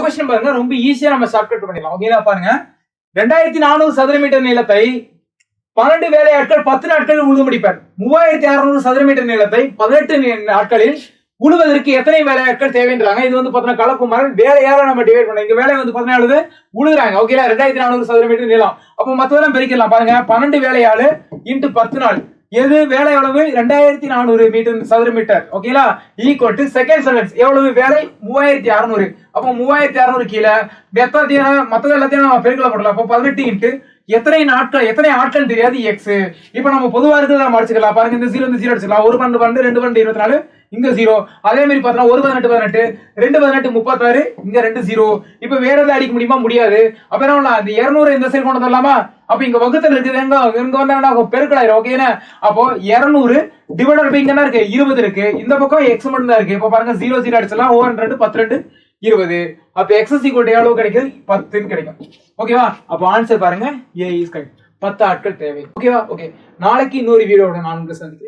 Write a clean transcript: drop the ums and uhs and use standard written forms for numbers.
Question பாருங்க, ரொம்ப ஈஸியா நம்ம ஷார்ட்கட் பண்ணிடலாம். ஓகேங்களா? பாருங்க, 2400 சதுர மீட்டர் நீளத்தை 12 வேலையாட்கள் 10 நாட்களில் உழுது முடிப்பார். 3600 சதுர மீட்டர் நீளத்தை 18 நாட்களில் உழுவதற்கு எத்தனை வேலையாட்கள் தேவைன்றாங்க. இது வந்து பாத்தீங்கன்னா கலப்பு மரம். வேலையால நம்ம டிவைட் பண்ணோம். இங்க வேலை வந்து 14 உழுகுறாங்க. ஓகேங்களா? 2400 சதுர மீட்டர் நீளம். அப்போ மத்ததெல்லாம் பெருக்கலாம். பாருங்க, 12 வேலையாளு இன்டு 10 நாள். எது வேலை எவ்வளவு? 2400 மீட்டர் சதுர மீட்டர். ஓகேங்களா? ஈக்குவல் டு செகண்ட் செகண்ட்ஸ் எவ்வளவு? வேலை 3600. அப்போ 3600 கீழே மத்தது எல்லாத்தையும் நம்ம பெருக்கல போடலாம். அப்போ 18 இன்ட்டு எத்தனை நாட்கள், எத்தனை ஆட்கள் தெரியாது எக்ஸ். இப்ப நம்ம பொதுவா இருக்கிறத நம்ம அடிச்சுக்கலாம். பாருங்க, இந்த 0 இந்த 0 அடிச்சுக்கலாம். 1 12 12 2 12 24 இங்க 0. அதே மாதிரி பார்த்தா 1 18 18 2 18 36 இங்க 2 0. இப்ப வேற எதாவது அடிக்க முடியுமா? முடியாது. அப்ப என்ன பண்ணலாம்? இந்த 200 இந்த சைடு கொண்டு வரலாமா? அப்ப இங்க வகுத்தல் இருக்குது. இங்க வந்தா பெருக்கலாயிரும். ஓகேனா? அப்போ 200 டிவைடட் பை இங்க என்ன இருக்கு? 20 இருக்கு. இந்த பக்கம் எக்ஸ் மட்டும் தான் இருக்கு. இப்ப பாருங்க 0 0 அடிச்சலாம். 1 2 10 2 20. அப்ப x எவ்வளவு கிடைக்குது? 10 கிடைக்கும். ஓகேவா? அப்ப ஆன்சர் பாருங்க, A is correct. 10 ஆட்கள் தேவை. ஓகேவா? ஓகே, நாளைக்கு இன்னொரு வீடியோட நான் உங்களுக்கு சந்திக்கிறேன்.